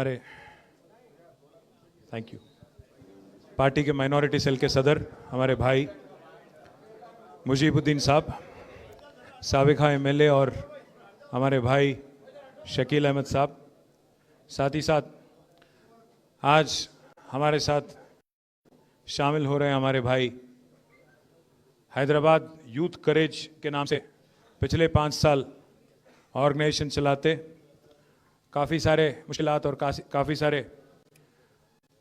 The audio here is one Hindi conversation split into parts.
हमारे थैंक यू पार्टी के माइनॉरिटी सेल के सदर हमारे भाई मुजीबुद्दीन साहब, साबिका एमएलए और हमारे भाई शकील अहमद साहब, साथ ही साथ आज हमारे साथ शामिल हो रहे हैं हमारे भाई हैदराबाद यूथ करेज के नाम से पिछले 5 साल ऑर्गेनाइजेशन चलाते, काफ़ी सारे मुश्किलात और काफ़ी सारे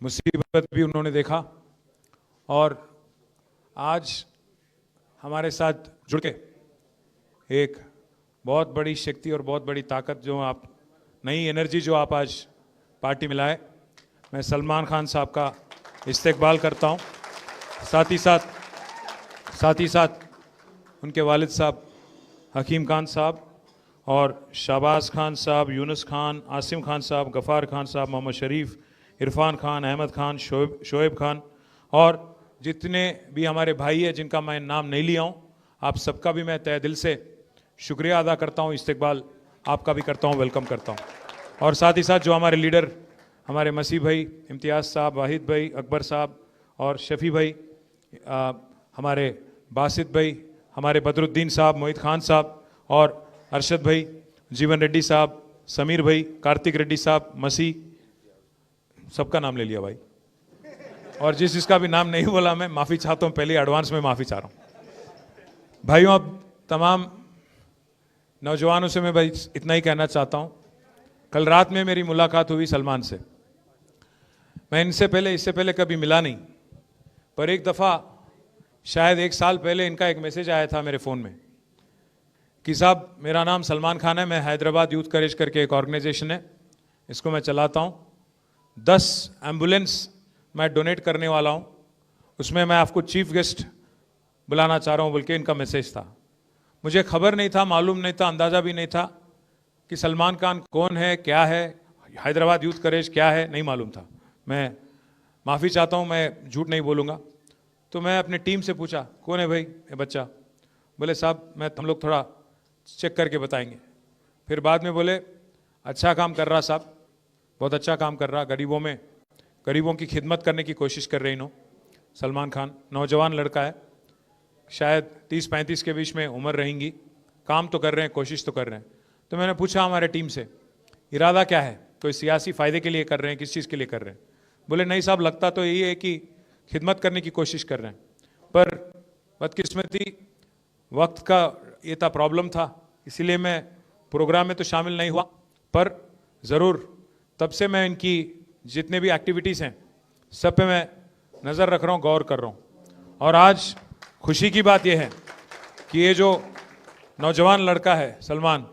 मुसीबत भी उन्होंने देखा और आज हमारे साथ जुड़ के एक बहुत बड़ी शक्ति और बहुत बड़ी ताकत जो आप नई एनर्जी जो आप आज पार्टी में लाए, मैं सलमान खान साहब का इस्तेकबाल करता हूं। साथ ही साथ उनके वालिद साहब हकीम खान साहब और शहबाज खान साहब, यूनुस खान, आसिम खान साहब, गफ़ार खान साहब, मोहम्मद शरीफ, इरफान खान, अहमद खान, शोएब खान और जितने भी हमारे भाई हैं जिनका मैं नाम नहीं लिया हूँ, आप सबका भी मैं तहे दिल से शुक्रिया अदा करता हूँ, इस्तेकबाल आपका भी करता हूँ, वेलकम करता हूँ। और साथ ही साथ जो हमारे लीडर हमारे मसीह भाई, इम्तियाज़ साहब, वाहिद भाई, अकबर साहब और शफ़ी भाई, हमारे बासित भाई, हमारे बदरुद्दीन साहब, मोहित खान साहब और अरशद भाई, जीवन रेड्डी साहब, समीर भाई, कार्तिक रेड्डी साहब, मसीह, सबका नाम ले लिया भाई, और जिसका भी नाम नहीं बोला मैं माफ़ी चाहता हूँ, पहले एडवांस में माफ़ी चाह रहा हूँ। भाइयों, अब तमाम नौजवानों से मैं भाई इतना ही कहना चाहता हूँ, कल रात में मेरी मुलाकात हुई सलमान से। मैं इससे पहले कभी मिला नहीं, पर एक दफ़ा शायद 1 साल पहले इनका एक मैसेज आया था मेरे फ़ोन में कि साहब मेरा नाम सलमान खान है, मैं हैदराबाद यूथ करेज करके एक ऑर्गेनाइजेशन है, इसको मैं चलाता हूँ, 10 एम्बुलेंस मैं डोनेट करने वाला हूँ, उसमें मैं आपको चीफ गेस्ट बुलाना चाह रहा हूँ बोल के इनका मैसेज था। मुझे खबर नहीं था, मालूम नहीं था, अंदाज़ा भी नहीं था कि सलमान खान कौन है, क्या है, हैदराबाद यूथ करेज क्या है, नहीं मालूम था। मैं माफ़ी चाहता हूँ, मैं झूठ नहीं बोलूँगा। तो मैं अपने टीम से पूछा कौन है भाई ये बच्चा, बोले साहब हम लोग थोड़ा चेक करके बताएंगे। फिर बाद में बोले अच्छा काम कर रहा साहब, बहुत अच्छा काम कर रहा, गरीबों की खिदमत करने की कोशिश कर रहे इन्हों। सलमान खान नौजवान लड़का है, शायद 30-35 के बीच में उम्र रहेंगी, काम तो कर रहे हैं, कोशिश तो कर रहे हैं। तो मैंने पूछा हमारे टीम से इरादा क्या है, कोई सियासी फ़ायदे के लिए कर रहे हैं, किस चीज़ के लिए कर रहे हैं? बोले नहीं साहब, लगता तो यही है कि खिदमत करने की कोशिश कर रहे हैं, पर बदकिस्मती वक्त का ये था, प्रॉब्लम था, इसीलिए मैं प्रोग्राम में तो शामिल नहीं हुआ, पर ज़रूर तब से मैं इनकी जितने भी एक्टिविटीज़ हैं सब पे मैं नज़र रख रहा हूँ, गौर कर रहा हूँ। और आज खुशी की बात यह है कि ये जो नौजवान लड़का है सलमान,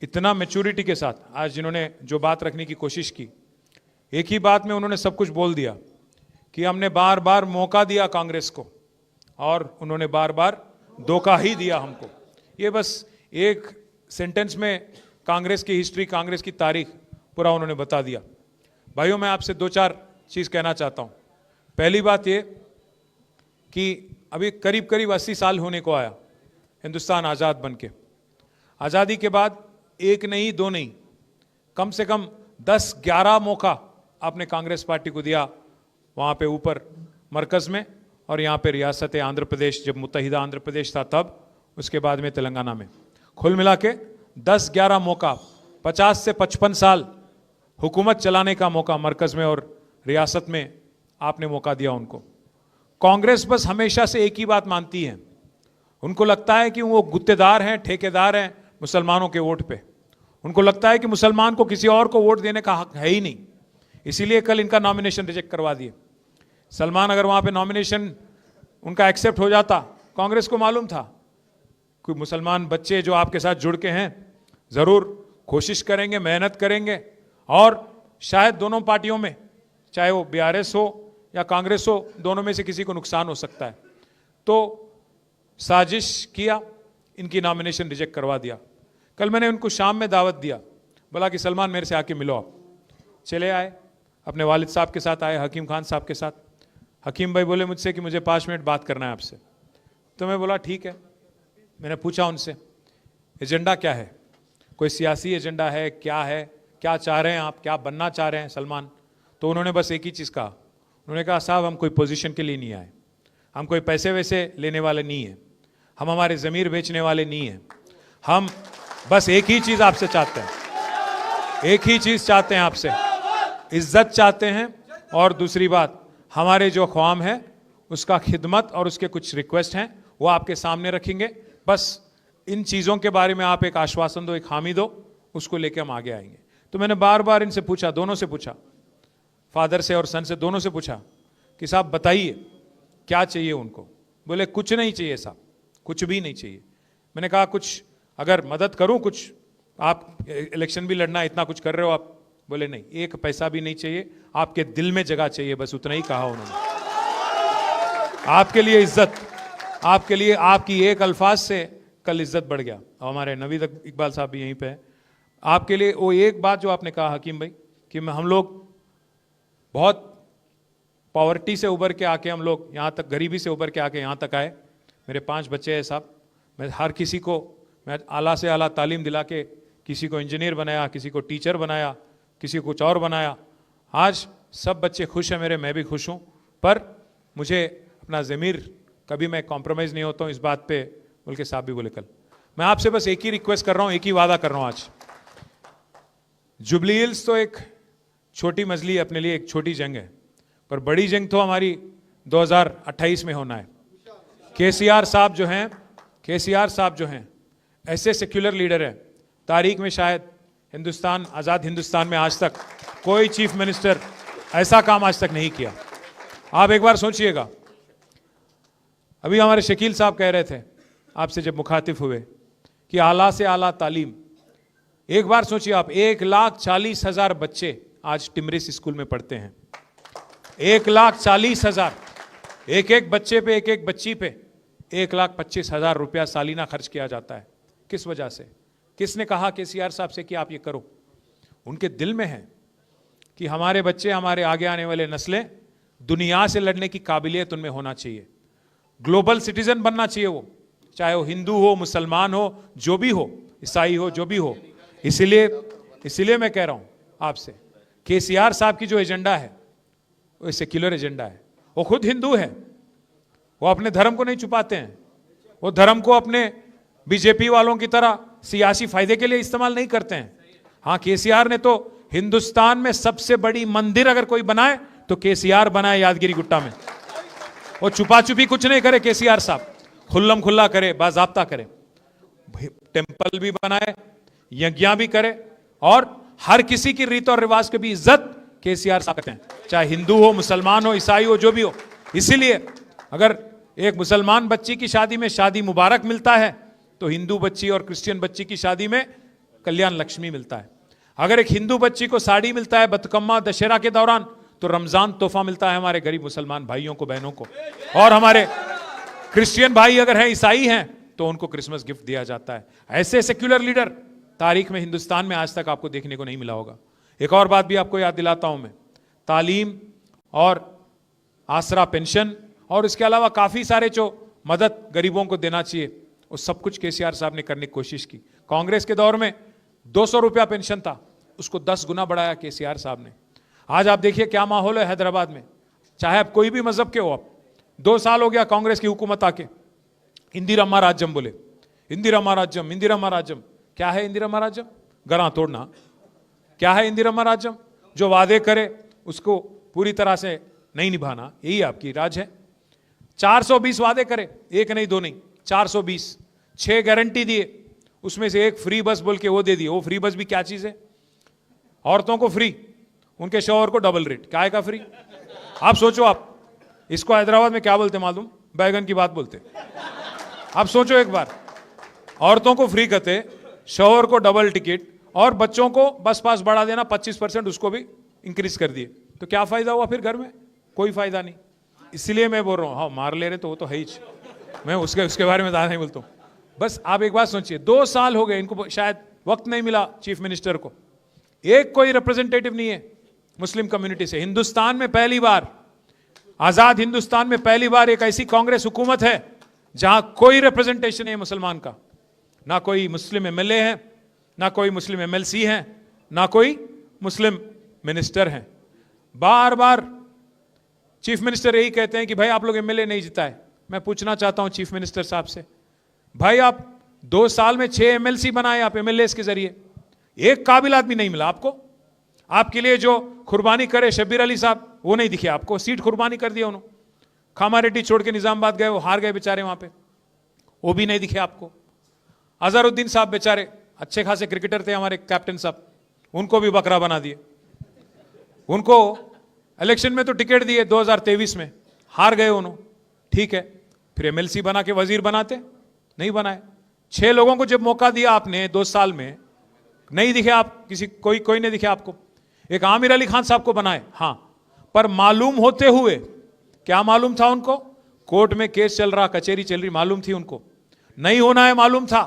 इतना मैच्योरिटी के साथ आज जिन्होंने जो बात रखने की कोशिश की, एक ही बात में उन्होंने सब कुछ बोल दिया कि हमने बार बार मौका दिया कांग्रेस को और उन्होंने बार बार धोखा ही दिया हमको। ये बस एक सेंटेंस में कांग्रेस की हिस्ट्री, कांग्रेस की तारीख पूरा उन्होंने बता दिया। भाइयों, मैं आपसे 2-4 चीज़ कहना चाहता हूँ। पहली बात ये कि अभी करीब 80 साल होने को आया हिंदुस्तान आज़ाद बन के। आज़ादी के बाद 1 नहीं 2 नहीं, कम से कम 10-11 मौका आपने कांग्रेस पार्टी को दिया, वहाँ पे ऊपर मरकज़ में और यहाँ पे रियासत आंध्र प्रदेश, जब मुत्तहिदा आंध्र प्रदेश था तब, उसके बाद में तेलंगाना में, कुल मिला के 10-11 मौका, 50 से 55 साल हुकूमत चलाने का मौका मरकज़ में और रियासत में आपने मौका दिया उनको। कांग्रेस बस हमेशा से एक ही बात मानती है, उनको लगता है कि वो गुत्तेदार हैं, ठेकेदार हैं मुसलमानों के वोट पे। उनको लगता है कि मुसलमान को किसी और को वोट देने का हक है ही नहीं, इसीलिए कल इनका नॉमिनेशन रिजेक्ट करवा दिए। सलमान अगर वहाँ पे नॉमिनेशन उनका एक्सेप्ट हो जाता, कांग्रेस को मालूम था कि मुसलमान बच्चे जो आपके साथ जुड़ के हैं ज़रूर कोशिश करेंगे, मेहनत करेंगे और शायद दोनों पार्टियों में, चाहे वो बीआरएस हो या कांग्रेस हो, दोनों में से किसी को नुकसान हो सकता है। तो साजिश किया, इनकी नॉमिनेशन रिजेक्ट करवा दिया। कल मैंने उनको शाम में दावत दिया, बोला कि सलमान मेरे से आके मिलो आप। चले आए, अपने वालिद साहब के साथ आए, हकीम खान साहब के साथ। हकीम भाई बोले मुझसे कि मुझे 5 मिनट बात करना है आपसे। तो मैं बोला ठीक है। मैंने पूछा उनसे एजेंडा क्या है, कोई सियासी एजेंडा है, क्या है, क्या चाह रहे हैं आप, क्या बनना चाह रहे हैं सलमान। तो उन्होंने बस एक ही चीज़ कहा, उन्होंने कहा साहब हम कोई पोजीशन के लिए नहीं आए, हम कोई पैसे वैसे लेने वाले नहीं हैं, हम हमारे ज़मीर बेचने वाले नहीं हैं, हम बस एक ही चीज़ आपसे चाहते हैं, एक ही चीज़ चाहते हैं आपसे, इज्जत चाहते हैं, और दूसरी बात हमारे जो ख्वाम है उसका खिदमत और उसके कुछ रिक्वेस्ट हैं वो आपके सामने रखेंगे। बस इन चीज़ों के बारे में आप एक आश्वासन दो, एक हामी दो, उसको लेके हम आगे आएंगे। तो मैंने बार बार इनसे पूछा, दोनों से पूछा, फादर से और सन से, दोनों से पूछा कि साहब बताइए क्या चाहिए उनको। बोले कुछ नहीं चाहिए साहब, कुछ भी नहीं चाहिए। मैंने कहा कुछ अगर मदद करूं, कुछ आप इलेक्शन भी लड़ना, इतना कुछ कर रहे हो आप। बोले नहीं, एक पैसा भी नहीं चाहिए, आपके दिल में जगह चाहिए, बस उतना ही कहा उन्होंने। आपके लिए इज्जत, आपके लिए आपकी एक अल्फाज से कल इज्जत बढ़ गया। हमारे नवीद इकबाल साहब भी यहीं पे हैं। आपके लिए वो एक बात जो आपने कहा हकीम भाई कि हम लोग बहुत पॉवर्टी से उभर के आके, हम लोग यहाँ तक गरीबी से उभर के आके यहाँ तक आए। मेरे 5 बच्चे हैं साहब, मैं हर किसी को मैं आला से आला तालीम दिला के किसी को इंजीनियर बनाया, किसी को टीचर बनाया, किसी को कुछ और बनाया। आज सब बच्चे खुश हैं मेरे, मैं भी खुश हूँ, पर मुझे अपना ज़मीर कभी मैं कॉम्प्रोमाइज़ नहीं होता हूँ इस बात पे। बोल के साहब भी बोले कल, मैं आपसे बस एक ही रिक्वेस्ट कर रहा हूँ, एक ही वादा कर रहा हूँ आज। जुबली हिल्स तो एक छोटी मजली अपने लिए, एक छोटी जंग है, पर बड़ी जंग तो हमारी 2028 में होना है। केसीआर साहब जो हैं ऐसे सेक्युलर लीडर हैं, तारीख में शायद हिंदुस्तान, आज़ाद हिंदुस्तान में आज तक कोई चीफ मिनिस्टर ऐसा काम आज तक नहीं किया। आप एक बार सोचिएगा, अभी हमारे शकील साहब कह रहे थे आपसे जब मुखातिब हुए कि आला से आला तालीम। एक बार सोचिए आप, 1,40,000 बच्चे आज टिमरिस स्कूल में पढ़ते हैं। 1,40,000, एक एक बच्चे पे, एक एक बच्ची पे 1,25,000 रुपया सालीना खर्च किया जाता है। किस वजह से? किसने कहा केसीआर साहब से कि आप ये करो? उनके दिल में है कि हमारे बच्चे, हमारे आगे आने वाले नस्लें दुनिया से लड़ने की काबिलियत उनमें होना चाहिए, ग्लोबल सिटीजन बनना चाहिए वो, चाहे वो हिंदू हो, मुसलमान हो, जो भी हो, ईसाई हो, जो भी हो। इसीलिए मैं कह रहा हूं आपसे, केसीआर साहब की जो एजेंडा है वो सेक्युलर एजेंडा है। वो खुद हिंदू है, वो अपने धर्म को नहीं छुपाते हैं, वो धर्म को अपने बीजेपी वालों की तरह सियासी फायदे के लिए इस्तेमाल नहीं करते हैं। हाँ, केसीआर ने तो हिंदुस्तान में सबसे बड़ी मंदिर अगर कोई बनाए तो केसीआर बनाए यादगिरी गुट्टा में। वो छुपा छुपी कुछ नहीं करे केसीआर साहब, खुल्लम खुल्ला करे, बाजाब्ता करे, टेंपल भी बनाए, यज्ञ भी करे, और हर किसी की रीत और रिवाज की भी इज्जत केसीआर साहब करते हैं, चाहे हिंदू हो, मुसलमान हो, ईसाई हो, जो भी हो। इसीलिए अगर एक मुसलमान बच्ची की शादी में शादी मुबारक मिलता है तो हिंदू बच्ची और क्रिश्चियन बच्ची की शादी में कल्याण लक्ष्मी मिलता है। अगर एक हिंदू बच्ची को साड़ी मिलता है बतकम्मा दशहरा के दौरान, तो रमजान तोहफा मिलता है हमारे गरीब मुसलमान भाइयों को, बहनों को। और हमारे क्रिश्चियन भाई अगर हैं, ईसाई हैं, तो उनको क्रिसमस गिफ्ट दिया जाता है। ऐसे सेक्युलर लीडर तारीख में हिंदुस्तान में आज तक आपको देखने को नहीं मिला होगा। एक और बात भी आपको याद दिलाता हूं मैं, तालीम और आसरा पेंशन और इसके अलावा काफी सारे जो मदद गरीबों को देना चाहिए, वो सब कुछ केसीआर साहब ने करने की कोशिश की। कांग्रेस के दौर में 200 रुपया पेंशन था, उसको 10 गुना बढ़ाया केसीआर साहब ने। आज आप देखिए क्या माहौल है हैदराबाद में, चाहे आप कोई भी मजहब के हो। आप 2 साल हो गया कांग्रेस की हुकूमत आके, इंदिरा राज्यम बोले, इंदिरा राज्यम, इंदिरा राज्यम। क्या है इंदिरा राज्यम? गरा तोड़ना। क्या है इंदिरा राज्यम? जो वादे करे उसको पूरी तरह से नहीं निभाना, यही आपकी राज है। 420 वादे करे, एक नहीं, 2 नहीं, 420, 6 गारंटी दिए, उसमें से एक फ्री बस बोल के वो दे दिए। वो फ्री बस भी क्या चीज है? औरतों को फ्री, उनके शौहर को डबल रेट। क्या का फ्री? आप सोचो, आप इसको हैदराबाद में क्या बोलते मालूम? बैगन की बात बोलते। आप सोचो एक बार, औरतों को फ्री कहते, शौहर को डबल टिकट, और बच्चों को बस पास बढ़ा देना 25%, उसको भी इंक्रीज कर दिए। तो क्या फायदा हुआ फिर घर में? कोई फायदा नहीं। इसलिए मैं बोल रहा हूँ, हाँ मार ले रहे तो वो तो है ही, मैं उसके बारे में ज़्यादा नहीं बोलता हूँ। बस आप एक बात सोचिए, 2 साल हो गए इनको, शायद वक्त नहीं मिला चीफ मिनिस्टर को, एक कोई रिप्रेजेंटेटिव नहीं है मुस्लिम कम्युनिटी से। हिंदुस्तान में पहली बार, आजाद हिंदुस्तान में पहली बार एक ऐसी कांग्रेस हुकूमत है जहां कोई रिप्रेजेंटेशन है मुसलमान का। ना कोई मुस्लिम एमएलए है, ना कोई मुस्लिम एमएलसी है, ना कोई मुस्लिम मिनिस्टर हैं। बार बार चीफ मिनिस्टर यही कहते हैं कि भाई आप लोग एमएलए नहीं जिताए। मैं पूछना चाहता हूं चीफ मिनिस्टर साहब से, भाई आप 2 साल में 6 एमएलसी बनाए आप एमएलए के जरिए, एक काबिल आदमी नहीं मिला आपको। आपके लिए जो कुर्बानी करे शब्बीर अली साहब, वो नहीं दिखे आपको, सीट कुर्बानी कर दिया उन्होंने। खामारेड्डी छोड़ के निजामाबाद गए, वो हार गए बेचारे वहां पे, वो भी नहीं दिखे आपको। अजहरुद्दीन साहब बेचारे अच्छे खासे क्रिकेटर थे हमारे कैप्टन साहब, उनको भी बकरा बना दिए। उनको इलेक्शन में तो टिकट दिए 2023 में, हार गए उन्होंने, ठीक है। फिर एमएलसी बना के वजीर बनाते, नहीं बनाए। 6 लोगों को जब मौका दिया आपने 2 साल में, नहीं दिखे आप, कोई नहीं दिखे आपको। एक आमिर अली खान साहब को बनाए, हां, पर मालूम होते हुए, क्या मालूम था उनको? कोर्ट में केस चल रहा, कचहरी चल रही, मालूम थी उनको नहीं होना है, मालूम था।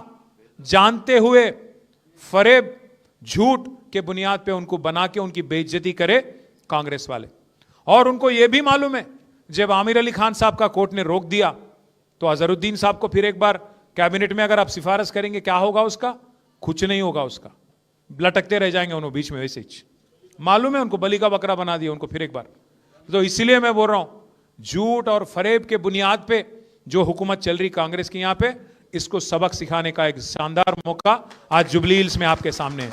जानते हुए फरेब झूठ के बुनियाद पे उनको बना के उनकी बेइज्जती करे कांग्रेस वाले। और उनको यह भी मालूम है जब आमिर अली खान साहब का कोर्ट ने रोक दिया तो अजहरुद्दीन साहब को फिर एक बार कैबिनेट में अगर आप सिफारिश करेंगे, क्या होगा उसका? कुछ नहीं होगा उसका, लटकते रह जाएंगे उन्होंने बीच में, वैसे ही मालूम है उनको, बलि का बकरा बना दिया उनको फिर एक बार। तो इसीलिए मैं बोल रहा हूं, झूठ और फरेब के बुनियाद पे जो हुकूमत चल रही कांग्रेस की यहां पे, इसको सबक सिखाने का एक शानदार मौका आज जुबली हिल्स में आपके सामने है।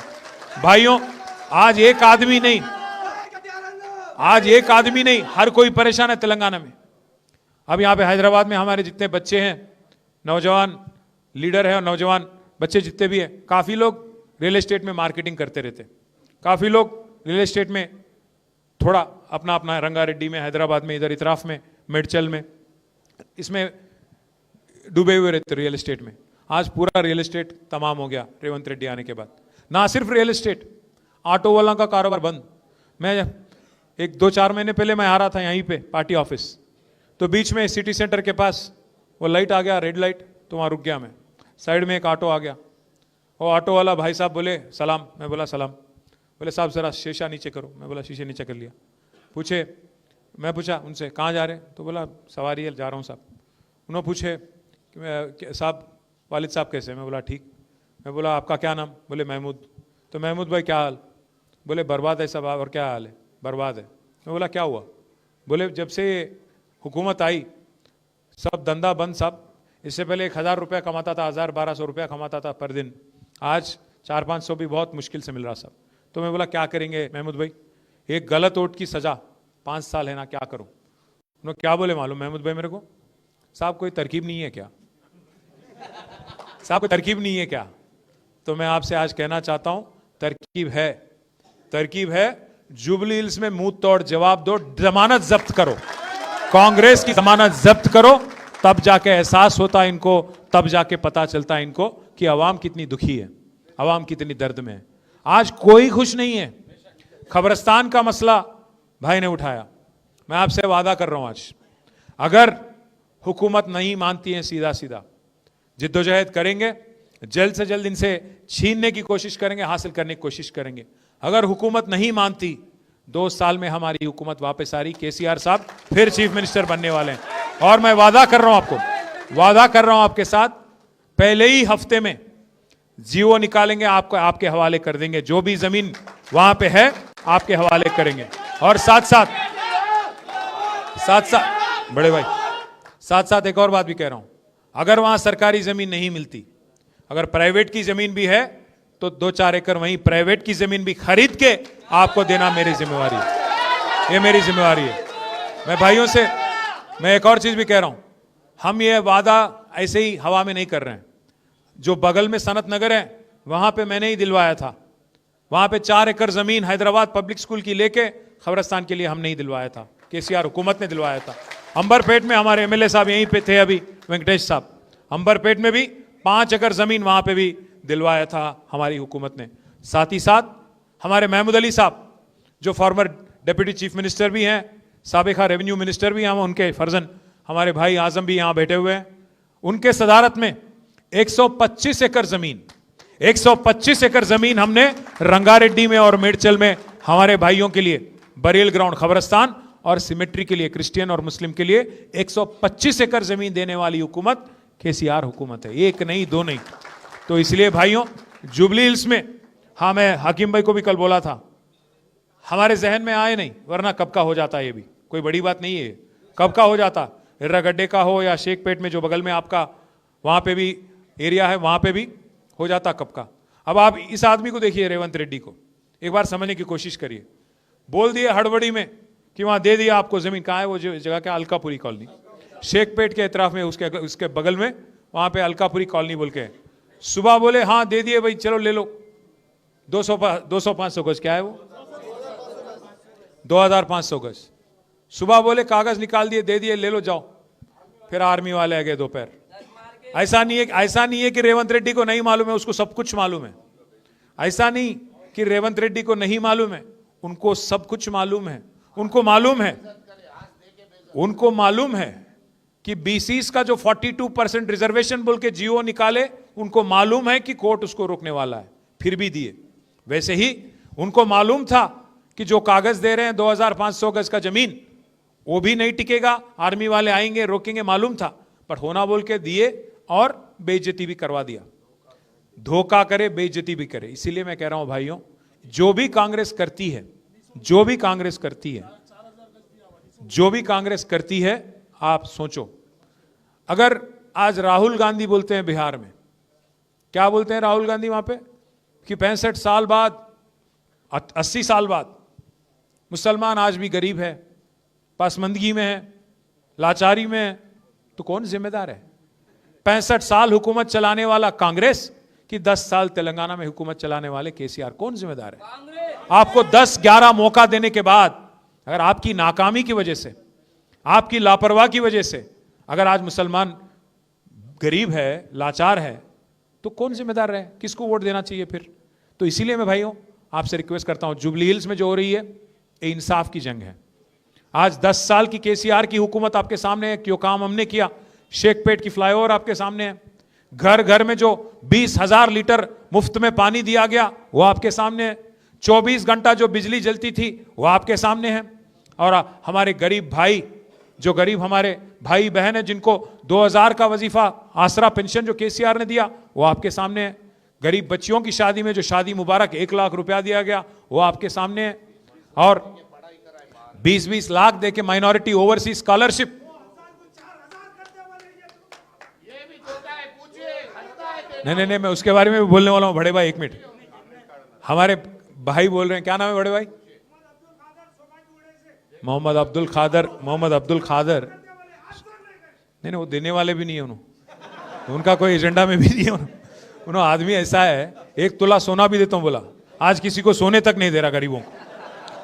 भाइयों, आज एक आदमी नहीं, हर कोई परेशान है तेलंगाना में। अब यहां पे हैदराबाद में हमारे जितने बच्चे हैं, नौजवान लीडर है और नौजवान बच्चे जितने भी हैं, काफी लोग रियल एस्टेट में मार्केटिंग करते रहते, काफी लोग रियल एस्टेट में थोड़ा अपना अपना, रंगारेड्डी में, हैदराबाद में, इधर इतराफ में, मेडचल में, इसमें डूबे हुए रहते रियल एस्टेट में। आज पूरा रियल एस्टेट तमाम हो गया रेवंत रेड्डी आने के बाद। ना सिर्फ रियल एस्टेट, ऑटो वाला का कारोबार बंद। मैं 1-2-4 महीने पहले मैं आ रहा था यहीं पे पार्टी ऑफिस, तो बीच में सिटी सेंटर के पास वो लाइट आ गया, रेड लाइट, तो वहाँ रुक गया मैं। साइड में एक ऑटो आ गया, वो ऑटो वाला भाई साहब बोले सलाम, मैं बोला सलाम। बोले साहब जरा शीशा नीचे करो, मैं बोला शीशे नीचे कर लिया। मैं पूछा उनसे कहाँ जा रहे, तो बोला सवारी है, जा रहा हूँ साहब। उन्होंने पूछे कि साहब वालिद साहब कैसे, मैं बोला ठीक। मैं बोला आपका क्या नाम, बोले महमूद। तो महमूद भाई क्या हाल, बोले बर्बाद है साहब, और क्या हाल है, बर्बाद है। मैं बोला क्या हुआ, बोले जब से हुकूमत आई सब धंधा बंद साहब। इससे पहले 1000 रुपया कमाता था, 1000-1200 रुपया कमाता था पर दिन, आज 400-500 भी बहुत मुश्किल से मिल रहा साहब। तो मैं बोला क्या करेंगे महमूद भाई, एक गलत वोट की सजा 5 साल है ना, क्या करूं। उन्होंने क्या बोले मालूम महमूद भाई मेरे को, साहब कोई तरकीब नहीं है क्या, साहब कोई तरकीब नहीं है क्या। तो मैं आपसे आज कहना चाहता हूं तरकीब है। जुबली हिल्स में मुंह तोड़ जवाब दो, जमानत जब्त करो, कांग्रेस की जमानत जब्त करो, तब जाके एहसास होता है इनको, तब जाके पता चलता है इनको कि अवाम कितनी दुखी है, अवाम कितनी दर्द में है। आज कोई खुश नहीं है। खबरस्तान का मसला भाई ने उठाया, मैं आपसे वादा कर रहा हूं आज, अगर हुकूमत नहीं मानती है सीधा सीधा जिद्दोजहद करेंगे, जल्द से जल्द इनसे छीनने की कोशिश करेंगे, हासिल करने की कोशिश करेंगे। अगर हुकूमत नहीं मानती, 2 साल में हमारी हुकूमत वापस आ रही, केसीआर साहब फिर चीफ मिनिस्टर बनने वाले हैं। और मैं वादा कर रहा हूं आपके साथ, पहले ही हफ्ते में जीओ निकालेंगे, आपको आपके हवाले कर देंगे, जो भी जमीन वहां पे है आपके हवाले करेंगे। और साथ साथ बड़े भाई, साथ एक और बात भी कह रहा हूं, अगर वहां सरकारी जमीन नहीं मिलती, अगर प्राइवेट की जमीन भी है, तो 2-4 एकड़ वहीं प्राइवेट की जमीन भी खरीद के आपको देना मेरी जिम्मेवारी है, ये मेरी जिम्मेवारी है। मैं भाइयों से मैं एक और चीज भी कह रहा हूं, हम ये वादा ऐसे ही हवा में नहीं कर रहे हैं। जो बगल में सनत नगर है, वहां पे मैंने ही दिलवाया था, वहां पे 4 एकड़ जमीन हैदराबाद पब्लिक स्कूल की लेके खबरस्तान के लिए हम नहीं दिलवाया था, केसीआर हुकूमत ने दिलवाया था। अंबरपेट में हमारे एमएलए साहब यहीं पे थे अभी, वेंकटेश साहब, अंबरपेट में भी 5 एकड़ जमीन वहां पे भी दिलवाया था हमारी हुकूमत ने। साथ ही साथ हमारे महमूद अली साहब जो फॉर्मर डिप्टी चीफ मिनिस्टर भी हैं, साबिका रेवेन्यू मिनिस्टर भी हैं, उनके फर्जन हमारे भाई आजम भी यहां बैठे हुए हैं, उनके सदारत में 125 एकड़ जमीन हमने रंगारेड्डी में और मेडचल में हमारे भाइयों के लिए बरेल ग्राउंड खबरस्तान और सिमेट्री के लिए, क्रिश्चियन और मुस्लिम के लिए 125 एकड़ जमीन देने वाली हुकूमत केसीआर हुकूमत है, 1 नहीं 2 नहीं। तो इसलिए भाइयों, जुबली हिल्स में, हाँ मैं हकीम भाई को भी कल बोला था, हमारे जहन में आए नहीं, वरना कब का हो जाता, ये भी कोई बड़ी बात नहीं है, कब का हो जाता। हिर्रागड्डे का हो या शेखपेट में जो बगल में आपका वहां पे भी एरिया है, वहां पे भी हो जाता कब का। अब आप इस आदमी को देखिए, रेवंत रेड्डी को एक बार समझने की कोशिश करिए। बोल दिए हड़बड़ी में कि वहां दे दिया आपको जमीन, कहाँ है वो जगह, क्या अलकापुरी कॉलोनी, शेखपेट के इतराफ में, उसके बगल में वहां पे अलकापुरी कॉलोनी बोल के। सुबह बोले हाँ दे दिए भाई, चलो ले लो, 200-500 गज, क्या है वो 2500 गज। सुबह बोले कागज निकाल दिए, दे दिए, ले लो जाओ। फिर आर्मी वाले आ गए दोपहर। ऐसा नहीं है कि रेवंत रेड्डी को नहीं मालूम है, उसको सब कुछ मालूम है। ऐसा नहीं कि रेवंत रेड्डी को नहीं मालूम है, उनको सब कुछ मालूम है। उनको मालूम है कि बीसीस का जो 42% रिजर्वेशन बोल के जीओ निकाले, उनको मालूम है कि कोर्ट उसको रोकने वाला है, फिर भी दिए। वैसे ही उनको मालूम था कि जो कागज दे रहे हैं 2500 गज का जमीन, वो भी नहीं टिकेगा, आर्मी वाले आएंगे रोकेंगे, मालूम था, पर होना बोल के दिए और बेइज्जती भी करवा दिया। धोखा करे, बेइज्जती भी करे। इसीलिए मैं कह रहा हूं भाइयों, जो भी कांग्रेस करती है, आप सोचो, अगर आज राहुल गांधी बोलते हैं बिहार में, क्या बोलते हैं राहुल गांधी वहां पे, कि 65 साल बाद, 80 साल बाद मुसलमान आज भी गरीब है, पासमंदगी में है, लाचारी में है, तो कौन जिम्मेदार है? 65 साल हुकूमत चलाने वाला कांग्रेस कि 10 साल तेलंगाना में हुकूमत चलाने वाले केसीआर, कौन जिम्मेदार है? आपको 10-11 मौका देने के बाद, अगर आपकी नाकामी की वजह से, आपकी लापरवाही की वजह से अगर आज मुसलमान गरीब है, लाचार है, तो कौन जिम्मेदार रहे? किसको वोट देना चाहिए फिर? तो इसीलिए मैं भाइयों आपसे रिक्वेस्ट करता हूं, जुबली हिल्स में जो हो रही है, ये इंसाफ की जंग है। आज 10 साल की केसीआर की हुकूमत आपके सामने है, क्यों काम हमने किया, शेखपेट की फ्लाईओवर आपके सामने है, घर घर में जो 20,000 लीटर मुफ्त में पानी दिया गया वो आपके सामने है, 24 घंटा जो बिजली जलती थी वो आपके सामने है, और हमारे गरीब भाई, जो गरीब हमारे भाई बहन है, जिनको 2000 का वजीफा आसरा पेंशन जो केसीआर ने दिया वो आपके सामने है, गरीब बच्चियों की शादी में जो शादी मुबारक 1 लाख रुपया दिया गया वो आपके सामने है, और 20-20 लाख देके माइनॉरिटी ओवरसीज स्कॉलरशिप। नहीं, मैं उसके बारे में भी बोलने वाला हूं। बड़े भाई 1 मिनट, हमारे भाई बोल रहे हैं, क्या नाम है बड़े भाई? मोहम्मद अब्दुल खादर। नहीं, वो देने वाले भी नहीं है, उनका कोई एजेंडा में भी नहीं है। उन्होंने आदमी ऐसा है, 1 तोला सोना भी देता हूं बोला, आज किसी को सोने तक नहीं दे रहा, गरीबों को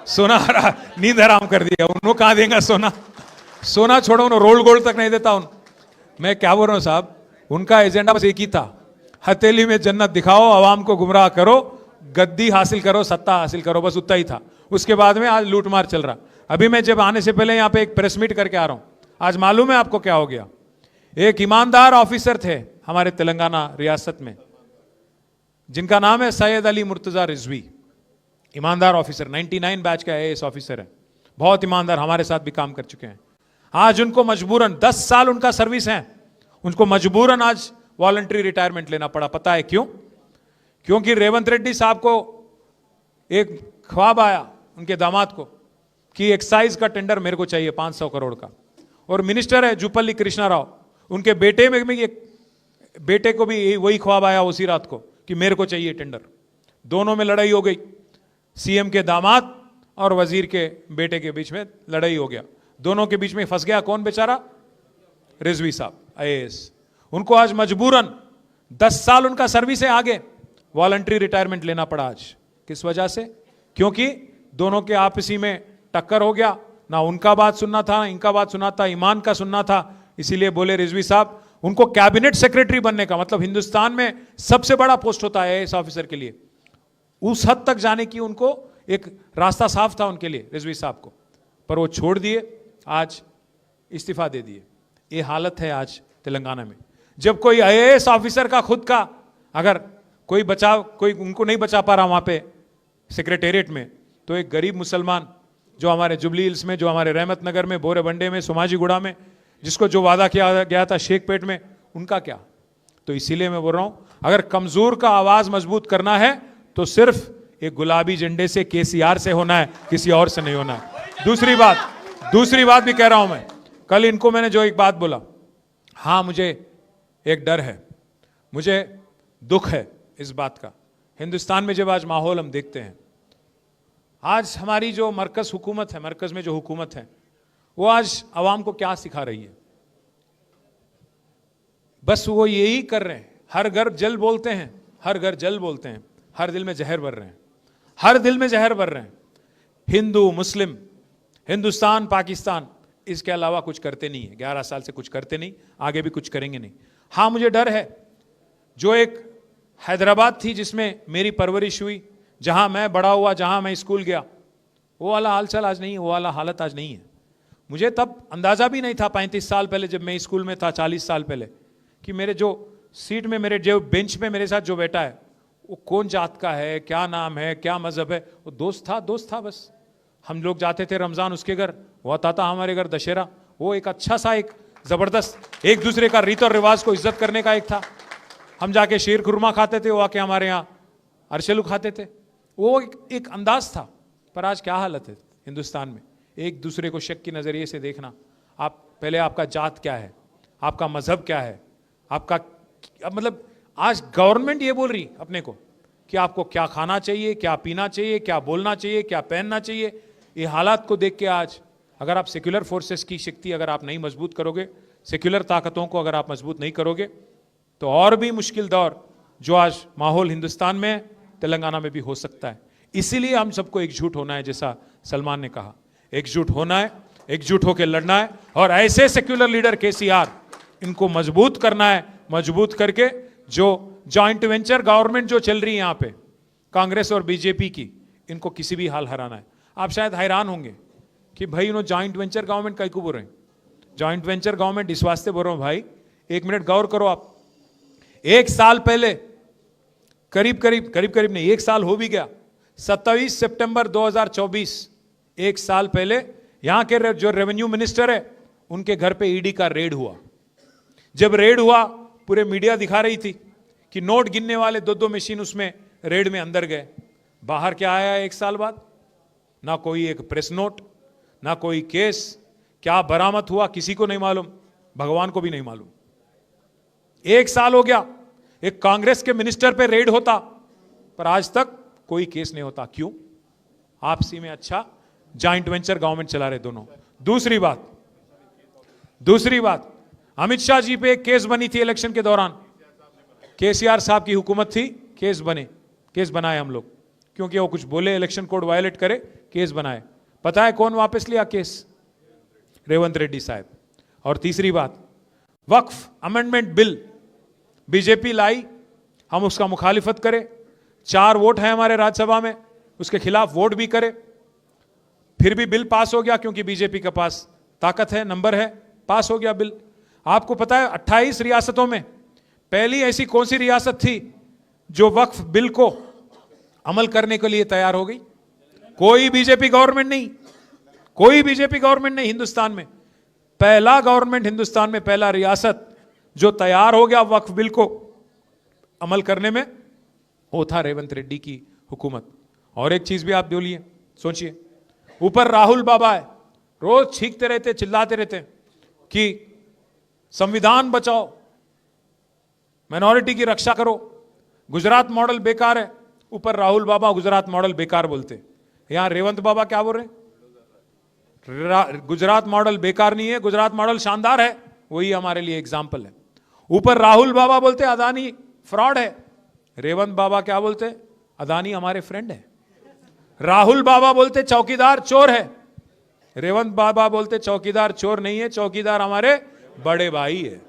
सोना नींद हराम कर दिया। उन्होंने कहां देगा सोना छोड़ो, उन्होंने रोल गोल्ड तक नहीं देता। मैं क्या बोल रहा हूं साहब, उनका एजेंडा बस एक ही था, हथेली में जन्नत दिखाओ, आवाम को गुमराह करो, गद्दी हासिल करो, सत्ता हासिल करो, बस उतना ही था। उसके बाद में आज लूटमार चल रहा। अभी मैं जब आने से पहले यहाँ पे एक प्रेस मीट करके आ रहा हूं, आज मालूम है आपको क्या हो गया? एक ईमानदार ऑफिसर थे हमारे तेलंगाना रियासत में, जिनका नाम है सैयद अली मुर्तजा रिजवी। ईमानदार ऑफिसर, 99 बैच का आईएएस ऑफिसर है, बहुत ईमानदार, हमारे साथ भी काम कर चुके हैं। आज उनको मजबूरन 10 साल उनका सर्विस है, उनको मजबूरन आज वॉलंटरी रिटायरमेंट लेना पड़ा। पता है क्यों? क्योंकि रेवंत रेड्डी साहब को एक ख्वाब आया, उनके दामाद को, कि एक्साइज का टेंडर मेरे को चाहिए 500 करोड़ का, और मिनिस्टर है जुपल्ली कृष्णा राव, उनके बेटे में भी बेटे को भी वही ख्वाब आया उसी रात को कि मेरे को चाहिए टेंडर। दोनों में लड़ाई हो गई, सीएम के दामाद और वजीर के बेटे के बीच में लड़ाई हो गया। दोनों के बीच में फंस गया कौन बेचारा? रिजवी साहब आईएएस। उनको आज मजबूरन 10 साल उनका सर्विस है, आगे वॉलंटरी रिटायरमेंट लेना पड़ा आज। किस वजह से? क्योंकि दोनों के आपसी में टक्कर हो गया, ना उनका बात सुनना था, ना इनका बात सुनना था, ईमान का सुनना था। इसीलिए बोले रिजवी साहब, उनको कैबिनेट सेक्रेटरी बनने का मतलब हिंदुस्तान में सबसे बड़ा पोस्ट होता है आईएएस ऑफिसर के लिए, उस हद तक जाने की उनको एक रास्ता साफ था उनके लिए, रिजवी साहब को, पर वो छोड़ दिए, आज इस्तीफा दे दिए। ये हालत है आज तेलंगाना में। जब कोई आईएएस ऑफिसर का खुद का अगर कोई उनको नहीं बचा पा रहा वहां पे सेक्रेटेरिएट में, तो एक गरीब मुसलमान जो हमारे जुबली हिल्स में, जो हमारे रहमत नगर में, बोरेबंडे में, सोमाजीगुड़ा में, जिसको जो वादा किया गया था शेखपेट में, उनका क्या? तो इसीलिए मैं बोल रहा हूं, अगर कमजोर का आवाज मजबूत करना है तो सिर्फ एक गुलाबी झंडे से, केसीआर से होना है, किसी और से नहीं होना है। दूसरी बात भी कह रहा हूं मैं, कल इनको मैंने जो एक बात बोला, हां मुझे एक डर है, मुझे दुख है इस बात का, हिंदुस्तान में जब आज माहौल हम देखते हैं, आज हमारी जो मरकज हुकूमत है, मरकज में जो हुकूमत है, वो आज अवाम को क्या सिखा रही है? बस वो यही कर रहे हैं, हर घर जल बोलते हैं, हर घर जल बोलते हैं, हर दिल में जहर भर रहे हैं, हर दिल में जहर भर रहे हैं। हिंदू मुस्लिम, हिंदुस्तान पाकिस्तान, इसके अलावा कुछ करते नहीं है। 11 साल से कुछ करते नहीं, आगे भी कुछ करेंगे नहीं। हाँ मुझे डर है, जो एक हैदराबाद थी जिसमें मेरी परवरिश हुई, जहां मैं बड़ा हुआ, जहां मैं स्कूल गया, वो वाला हालचाल आज नहीं है, वो वाला हालत आज नहीं है। मुझे तब अंदाजा भी नहीं था 35 साल पहले जब मैं स्कूल में था, 40 साल पहले, कि मेरे जो सीट में, मेरे जो बेंच पे मेरे साथ जो बैठा है वो कौन जात का है, क्या नाम है, क्या मजहब है। वो दोस्त था बस। हम लोग जाते थे रमजान उसके घर, वो आता था हमारे घर दशहरा। वो एक अच्छा सा, एक जबरदस्त, एक दूसरे का रीत और रिवाज को इज्जत करने का एक था। हम जाके शीर खुरमा खाते थे, वो आके हमारे यहाँ अरशलू खाते थे। वो एक अंदाज था। पर आज क्या हालत है हिंदुस्तान में? एक दूसरे को शक की नजरिए से देखना। आप पहले, आपका जात क्या है, आपका मजहब क्या है, आपका मतलब, आज गवर्नमेंट ये बोल रही अपने को कि आपको क्या खाना चाहिए, क्या पीना चाहिए, क्या बोलना चाहिए, क्या पहनना चाहिए। ये हालात को देख के आज अगर आप सेक्युलर फोर्सेस की शक्ति अगर आप नहीं मजबूत करोगे, सेक्युलर ताकतों को अगर आप मजबूत नहीं करोगे, तो और भी मुश्किल दौर जो आज माहौल हिंदुस्तान में है, तेलंगाना में भी हो सकता है। इसीलिए हम सबको एकजुट होना है, जैसा सलमान ने कहा, एकजुट होना है, एकजुट होकर लड़ना है। और ऐसे सेक्युलर लीडर केसीआर, इनको मजबूत करना है। मजबूत करके जो जॉइंट वेंचर गवर्नमेंट जो चल रही है यहाँ पे, कांग्रेस और बीजेपी की, इनको किसी भी हाल हराना है। आप शायद हैरान होंगे कि भाई उन्होंने जॉइंट वेंचर गवर्नमेंट कई को बोल रहे हैं। जॉइंट वेंचर गवर्नमेंट इस वास्ते बोल रहा हूं भाई, एक मिनट गौर करो आप। एक साल पहले, करीब करीब नहीं, एक साल हो भी गया, 27 सितंबर 2024, एक साल पहले यहां के जो रेवेन्यू मिनिस्टर है, उनके घर पे ईडी का रेड हुआ। जब रेड हुआ, पूरे मीडिया दिखा रही थी कि नोट गिनने वाले 2-2 मशीन उसमें रेड में अंदर गए। बाहर क्या आया एक साल बाद? ना कोई एक प्रेस नोट, ना कोई केस। क्या बरामद हुआ किसी को नहीं मालूम, भगवान को भी नहीं मालूम। एक साल हो गया, एक कांग्रेस के मिनिस्टर पे रेड होता, पर आज तक कोई केस नहीं होता। क्यों? आपसी में अच्छा जॉइंट वेंचर गवर्नमेंट चला रहे दोनों। दूसरी बात, अमित शाह जी पे एक केस बनी थी इलेक्शन के दौरान। केसीआर साहब की हुकूमत थी, केस बनाए हम लोग, क्योंकि वो कुछ बोले, इलेक्शन कोड वायलेट करे, केस बनाए। पता है कौन वापस लिया केस? रेवंत रेड्डी साहब। और तीसरी बात, वक्फ अमेंडमेंट बिल बीजेपी लाई, हम उसका मुखालिफत करें, 4 वोट हैं हमारे राज्यसभा में, उसके खिलाफ वोट भी करे, फिर भी बिल पास हो गया, क्योंकि बीजेपी के पास ताकत है, नंबर है, पास हो गया बिल। आपको पता है 28 रियासतों में पहली ऐसी कौन सी रियासत थी जो वक्फ बिल को अमल करने के लिए तैयार हो गई? कोई बीजेपी गवर्नमेंट नहीं, कोई बीजेपी गवर्नमेंट नहीं हिंदुस्तान में। पहला गवर्नमेंट हिंदुस्तान में, पहला रियासत जो तैयार हो गया वक्फ बिल को अमल करने में, वो था रेवंत रेड्डी की हुकूमत। और एक चीज भी आप बोलिए, सोचिए, ऊपर राहुल बाबा है, रोज छींकते रहते, चिल्लाते रहते कि संविधान बचाओ, माइनॉरिटी की रक्षा करो, गुजरात मॉडल बेकार है। ऊपर राहुल बाबा गुजरात मॉडल बेकार बोलते, यहां रेवंत बाबा क्या बोल रहे हैं? गुजरात मॉडल बेकार नहीं है, गुजरात मॉडल शानदार है, वही हमारे लिए एग्जाम्पल है। ऊपर राहुल बाबा बोलते अदानी फ्रॉड है, रेवंत बाबा क्या बोलते? अदानी हमारे फ्रेंड है। राहुल बाबा बोलते चौकीदार चोर है, रेवंत बाबा बोलते चौकीदार चोर नहीं है, चौकीदार हमारे बड़े भाई है।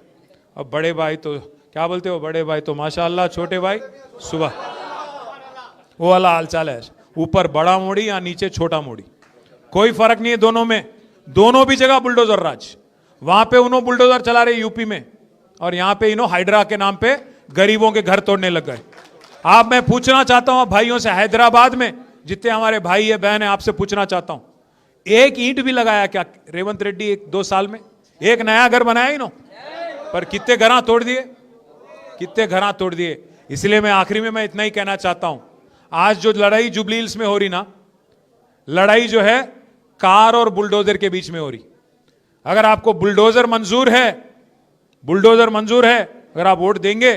अब बड़े भाई तो क्या बोलते हो? बड़े भाई तो माशाअल्लाह, छोटे भाई सुबह, वो वाला हालचाल है। ऊपर बड़ा मोड़ी या नीचे छोटा मोड़ी, कोई फर्क नहीं है दोनों में, दोनों भी जगह बुलडोजर राज। वहां पे उन्होंने बुलडोजर चला रहे यूपी में, और यहां पे इन्हों हाइड्रा के नाम पे गरीबों के घर तोड़ने लग गए। आप, मैं पूछना चाहता हूं भाइयों से, हैदराबाद में जितने हमारे भाई है बहन है, आपसे पूछना चाहता हूं, एक ईंट भी लगाया क्या रेवंत रेड्डी 1-2 साल में? एक नया घर बनाया इन्हों? पर कितने घर तोड़ दिए, कितने घर तोड़ दिए। इसलिए मैं आखिरी में मैं इतना ही कहना चाहता हूं, आज जो लड़ाई जुबली हिल्स में हो रही ना, लड़ाई जो है कार और बुलडोजर के बीच में हो रही। अगर आपको बुलडोजर मंजूर है, अगर आप वोट देंगे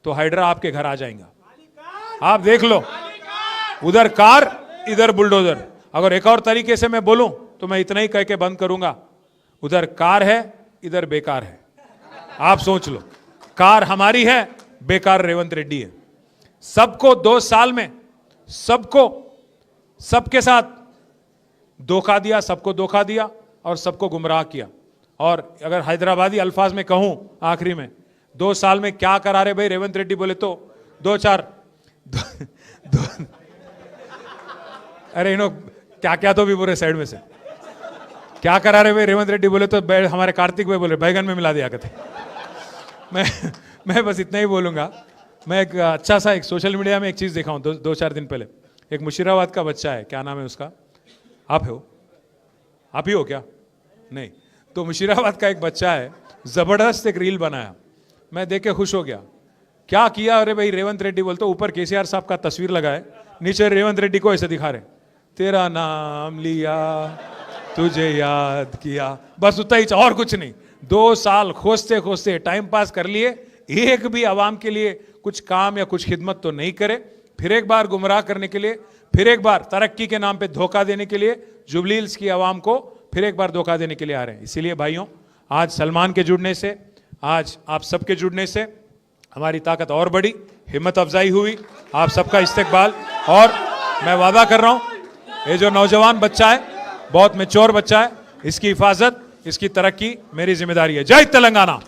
तो हाइड्रा आपके घर आ जाएगा। आप देख लो, उधर कार इधर बुलडोजर। अगर एक और तरीके से मैं बोलूं तो मैं इतना ही कह के बंद करूंगा, उधर कार है इधर बेकार है। आप सोच लो, कार हमारी है, बेकार रेवंत रेड्डी है। सबको 2 साल में सबके साथ धोखा दिया, सबको धोखा दिया और सबको गुमराह किया। और अगर हैदराबादी अल्फाज में कहूं आखिरी में, 2 साल में क्या करा रहे भाई रेवंत रेड्डी बोले तो 2-4 अरे इन्हों क्या क्या तो भी बोले साइड में से, क्या करा रहे भाई रेवंत रेड्डी बोले तो हमारे कार्तिक भाई बोले बैगन में मिला दिया करते। मैं बस इतना ही बोलूंगा। मैं एक अच्छा सा एक सोशल मीडिया में एक चीज देखा हूं 2-4 दिन पहले। एक मुशीराबाद का बच्चा है, क्या नाम है उसका, आप ही हो क्या? नहीं, तो मुशीराबाद का एक बच्चा है, जबरदस्त एक रील बनाया, मैं देख के खुश हो गया। क्या किया, अरे भाई रेवंत रेड्डी बोलते, ऊपर केसीआर साहब का तस्वीर लगाए, नीचे रेवंत रेड्डी को ऐसे दिखा रहे, तेरा नाम लिया तुझे याद किया, बस उतना ही, और कुछ नहीं। 2 साल खोजते खोजते टाइम पास कर लिए, एक भी आवाम के लिए कुछ काम या कुछ खिदमत तो नहीं करे। फिर एक बार गुमराह करने के लिए, फिर एक बार तरक्की के नाम पे धोखा देने के लिए जुबली हिल्स की आवाम को फिर एक बार धोखा देने के लिए आ रहे हैं। इसीलिए भाइयों, आज सलमान के जुड़ने से, आज आप सबके जुड़ने से हमारी ताकत और बढ़ी, हिम्मत अफजाई हुई, आप सबका इस्तकबाल। और मैं वादा कर रहा हूं, ये जो नौजवान बच्चा है, बहुत मैच्योर बच्चा है, इसकी हिफाजत, इसकी तरक्की मेरी जिम्मेदारी है। जय तेलंगाना।